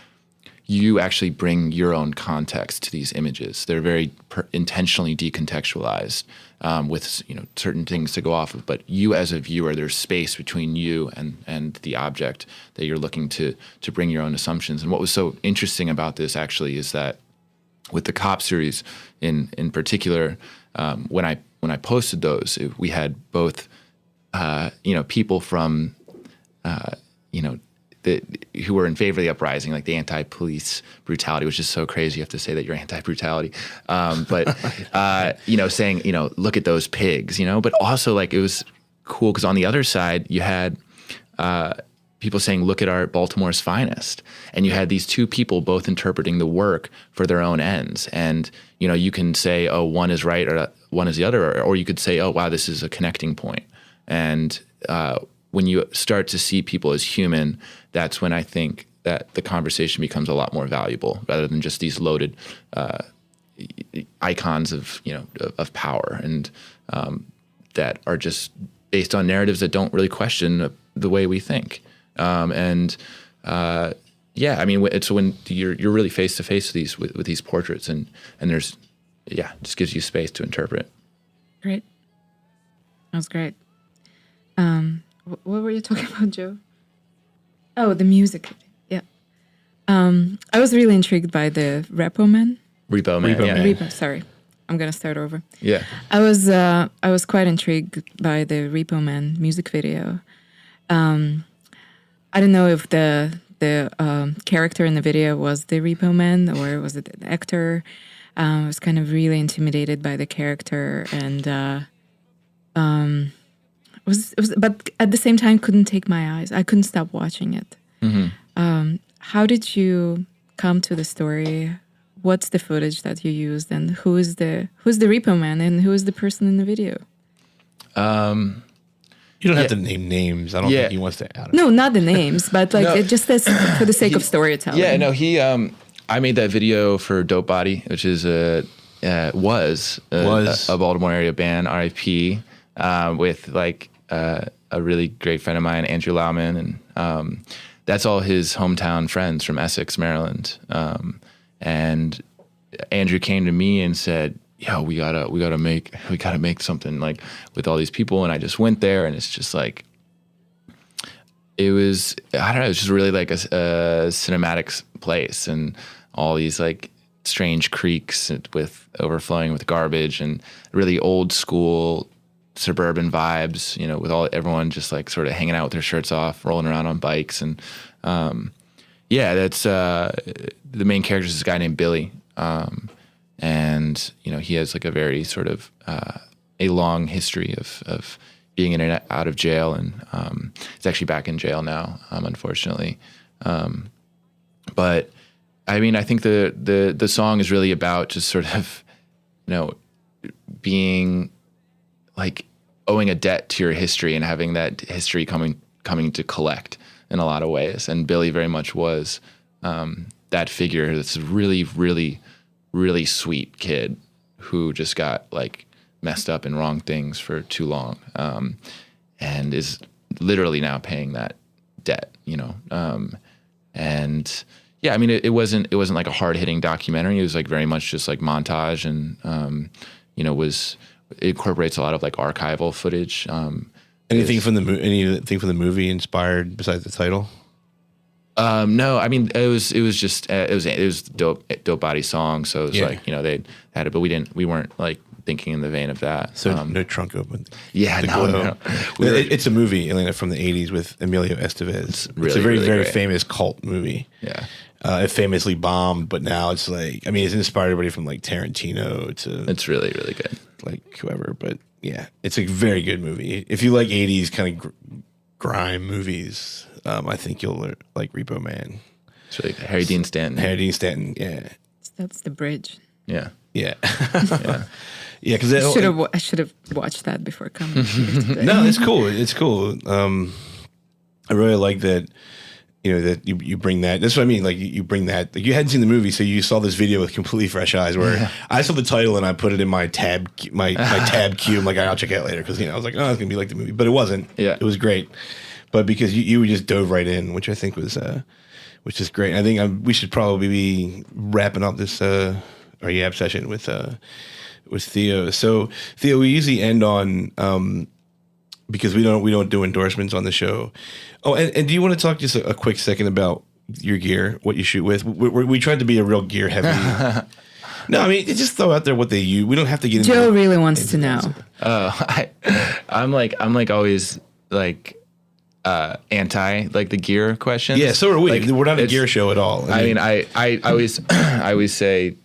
you actually bring your own context to these images. They're very intentionally decontextualized with certain things to go off of. But you as a viewer, there's space between you and the object that you're looking to bring your own assumptions. And what was so interesting about this actually is that with the cop series in particular, when I posted those, we had both people from who were in favor of the uprising, like the anti-police brutality, which is so crazy. You have to say that you're anti-brutality. But saying, look at those pigs, but also like it was cool because on the other side, you had people saying, look at our Baltimore's finest. And you had these two people both interpreting the work for their own ends. And, you can say, oh, one is right or one is the other, or you could say, oh, wow, this is a connecting point. And when you start to see people as human, that's when I think that the conversation becomes a lot more valuable rather than just these loaded icons of power and that are just based on narratives that don't really question the way we think. It's when you're really face to face with these portraits and there's just gives you space to interpret. Great, that was great. What were you talking about, Joe? Oh, the music. Yeah. I was really intrigued by the Repo Man. Repo Man. Repo, sorry. I'm going to start over. Yeah. I was quite intrigued by the Repo Man music video. I don't know if the character in the video was the Repo Man or was it an actor. I was kind of really intimidated by the character and but at the same time couldn't take my eyes. I couldn't stop watching it. Mm-hmm. How did you come to the story? What's the footage that you used, and who's the Repo Man, and who is the person in the video? You don't have to name names. I don't think he wants to add it. No, not the names, but like it just is for the sake of storytelling. Yeah, no, I made that video for Dope Body, which is was a Baltimore area band, RIP, with like a really great friend of mine, Andrew Lauman, and that's all his hometown friends from Essex, Maryland. And Andrew came to me and said, "Yo, we gotta make something like with all these people." And I just went there, and it's just like it was just really like a cinematic place, and all these like strange creeks with overflowing with garbage and really old school suburban vibes, with everyone just like sort of hanging out with their shirts off, rolling around on bikes. And that's the main character is this guy named Billy. And he has like a very sort of a long history of being in and out of jail, and he's actually back in jail now, unfortunately. But I mean, I think the song is really about just sort of being like owing a debt to your history and having that history coming to collect in a lot of ways. And Billy very much was that figure, this really, really, really sweet kid who just got like messed up in wrong things for too long, and is literally now paying that debt, and yeah, I mean, it wasn't like a hard hitting documentary. It was like very much just like montage, and it incorporates a lot of like archival footage. Anything from the movie inspired besides the title? No, I mean it was just it was dope body song. So it was like, you know, they had it, but we weren't like thinking in the vein of that. So no trunk open. Yeah, no. It's a movie, Elena, from the '80s with Emilio Estevez. It's a very very famous cult movie. Yeah. It famously bombed, but now it's like, I mean, it's inspired everybody from like Tarantino to. It's really really good. Like whoever, but yeah, it's a very good movie. If you like '80s kind of grime movies, I think you'll like Repo Man. It's really good. Harry Dean Stanton. Yeah. That's the bridge. Yeah. Yeah. Yeah, because I should have watched that before coming here today. No, it's cool. It's cool. I really like that. You know, that you bring that. That's what I mean. Like you bring that. Like you hadn't seen the movie, so you saw this video with completely fresh eyes. Where I saw the title and I put it in my tab queue. I'm like, I'll check it out later because I was like, oh, it's gonna be like the movie, but it wasn't. Yeah, it was great. But because you just dove right in, which I think was which is great. I think we should probably be wrapping up this our Yab session with Theo. So Theo, we usually end on because we don't do endorsements on the show. Oh, and do you want to talk just a quick second about your gear, what you shoot with? We tried to be a real gear heavy. No, I mean, just throw out there what they use. We don't have to get into Joe really wants to know. I'm like always like anti like the gear questions. Yeah, so are we. Like, we're not a gear show at all. I mean, I always I always say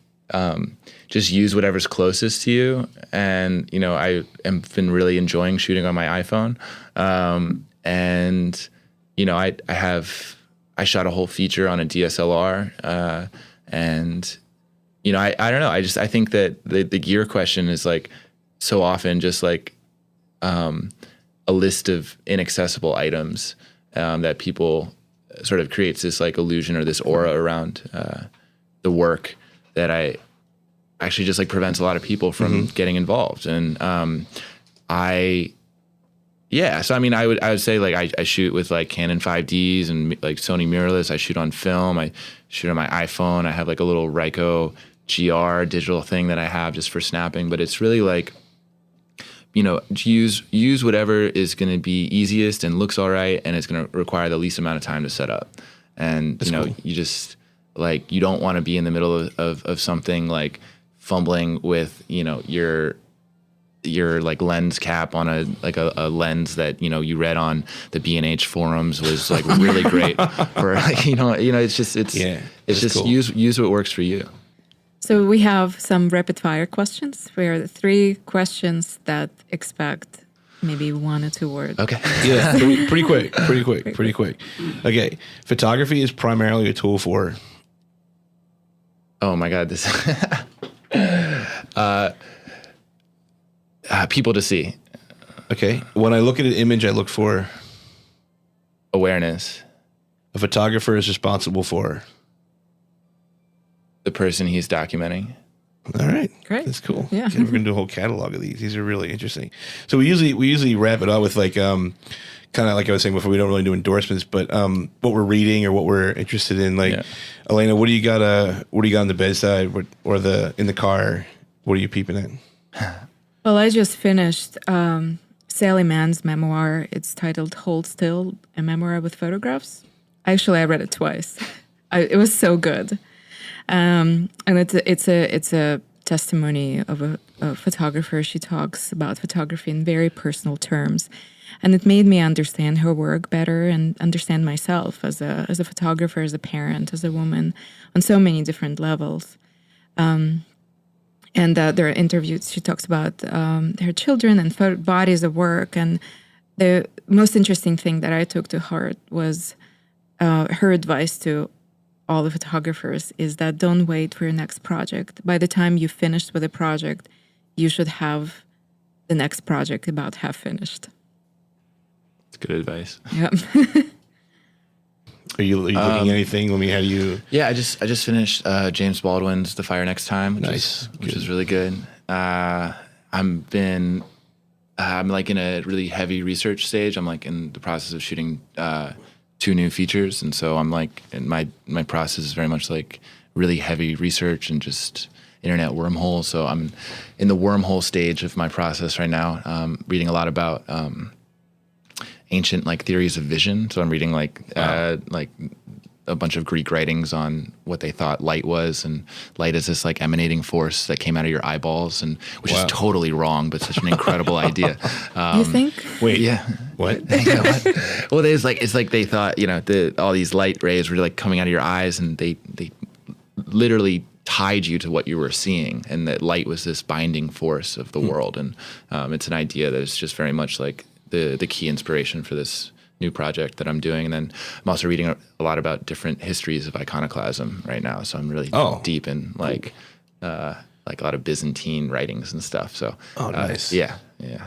just use whatever's closest to you. And you know, I have been really enjoying shooting on my iPhone. And you know, I shot a whole feature on a DSLR, and you know, I don't know. I think that the gear question is like so often just like a list of inaccessible items that people sort of creates this like illusion or this aura around the work that I actually just like prevents a lot of people from getting involved. And so I mean, I would say like I shoot with like Canon 5Ds and like Sony mirrorless. I shoot on film. I shoot on my iPhone. I have like a little Ryko GR digital thing that I have just for snapping. But it's really like, you know, use whatever is going to be easiest and looks all right, and it's going to require the least amount of time to set up. And you know, cool. You just like you don't want to be in the middle of something like fumbling with, you know, your like lens cap on a lens that, you know, you read on the B&H forums was like really great for like, you know, it's just cool. use what works for you. So we have some rapid fire questions. We are the 3 questions that expect maybe 1 or 2 words. Okay. Yeah, pretty quick. Okay. Photography is primarily a tool for. Oh my God, this people to see. Okay. When I look at an image, I look for awareness. A photographer is responsible for the person he's documenting. All right. Great. That's cool. Yeah. Okay, we're gonna do a whole catalog of these. These are really interesting. So we usually wrap it up with like kind of like I was saying before, we don't really do endorsements, but what we're reading or what we're interested in. Like, Elena, what do you got on the bedside or in the car? What are you peeping at? Well, I just finished Sally Mann's memoir. It's titled "Hold Still: A Memoir with Photographs." Actually, I read it twice. It was so good, and it's a testimony of a photographer. She talks about photography in very personal terms, and it made me understand her work better and understand myself as a photographer, as a parent, as a woman, on so many different levels. And there are interviews. She talks about her children and bodies of work. And the most interesting thing that I took to heart was her advice to all the photographers is that don't wait for your next project. By the time you finished with a project, you should have the next project about half finished. That's good advice. Yeah. Are you looking at anything? Let me have you. Yeah, I just finished James Baldwin's The Fire Next Time, which is really good. I'm like in a really heavy research stage. I'm like in the process of shooting 2 new features, and so I'm like, and my process is very much like really heavy research and just internet wormhole. So I'm in the wormhole stage of my process right now. Reading a lot about ancient like theories of vision. So I'm reading like a bunch of Greek writings on what they thought light was, and light is this like emanating force that came out of your eyeballs, and which is totally wrong, but such an incredible idea. You think? Wait, Yeah. what? Well, it's like they thought, all these light rays were like coming out of your eyes, and they literally tied you to what you were seeing, and that light was this binding force of the world. And it's an idea that is just very much like the key inspiration for this new project that I'm doing. And then I'm also reading a lot about different histories of iconoclasm right now. So I'm really deep in like a lot of Byzantine writings and stuff. So nice. Yeah.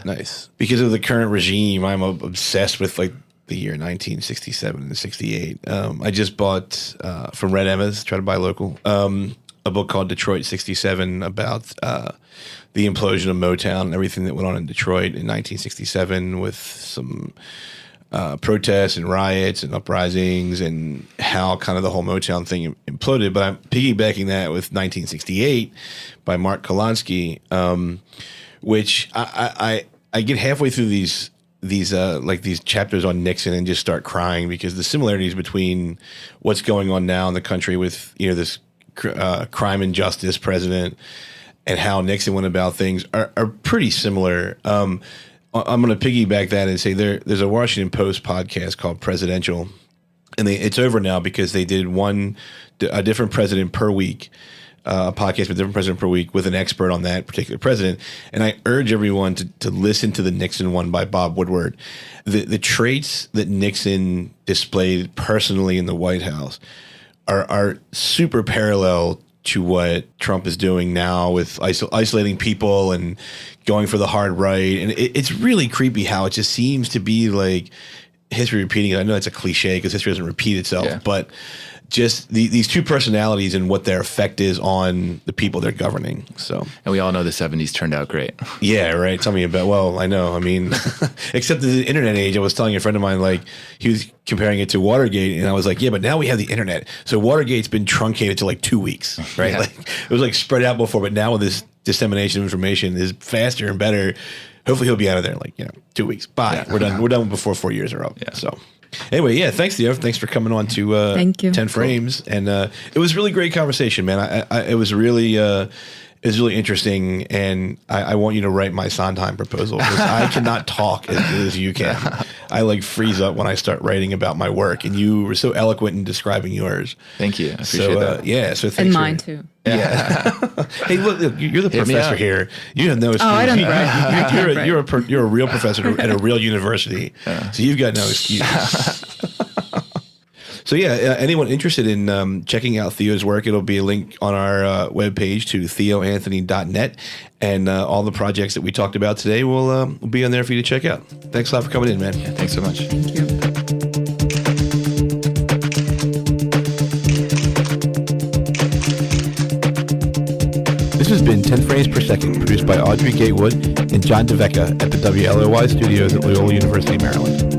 Nice. Because of the current regime, I'm obsessed with like the year 1967 and 68. I just bought from Red Emma's, try to buy local, a book called Detroit 67 about the implosion of Motown and everything that went on in Detroit in 1967 with some protests and riots and uprisings and how kind of the whole Motown thing imploded. But I'm piggybacking that with 1968 by Mark Kolansky, which I get halfway through these chapters on Nixon and just start crying, because the similarities between what's going on now in the country with this crime and justice president and how Nixon went about things are pretty similar. I'm going to piggyback that and say there's a Washington Post podcast called Presidential, and it's over now because they did a different president per week, a podcast with a different president per week with an expert on that particular president. And I urge everyone to listen to the Nixon one by Bob Woodward. The traits that Nixon displayed personally in the White House are super parallel to what Trump is doing now with isolating people and going for the hard right. And it's really creepy how it just seems to be like history repeating. I know it's a cliche because history doesn't repeat itself, but just these two personalities and what their effect is on the people they're governing. So, and we all know the 70s turned out great. Yeah, right. Tell me about. Well, I know. I mean, except the internet age. I was telling a friend of mine, like, he was comparing it to Watergate, and I was like, yeah, but now we have the internet. So Watergate's been truncated to like 2 weeks, right? Like it was like spread out before, but now with this dissemination of information is faster and better. Hopefully he'll be out of there in like 2 weeks. Bye. Yeah. We're done before 4 years are up. Yeah. So. Anyway, thanks, Theo. Thanks for coming on to Thank you. 10 Frames. And it was a really great conversation, man. It was really interesting, and I want you to write my Sondheim proposal, because I cannot talk as good as you can. I like freeze up when I start writing about my work, and you were so eloquent in describing yours. Thank you. I appreciate that. Yeah, so thanks. And mine too. Yeah. Hey, look, you're the professor here. You have no excuse. Oh, I don't brag. You're a real professor at a real university, so you've got no excuse. So anyone interested in checking out Theo's work, it'll be a link on our webpage to theoanthony.net, and all the projects that we talked about today will be on there for you to check out. Thanks a lot for coming in, man. Yeah, thanks so much. Thank you. This has been 10 Frames Per Second, produced by Audrey Gatewood and John DeVecca at the WLOY studios at Loyola University, Maryland.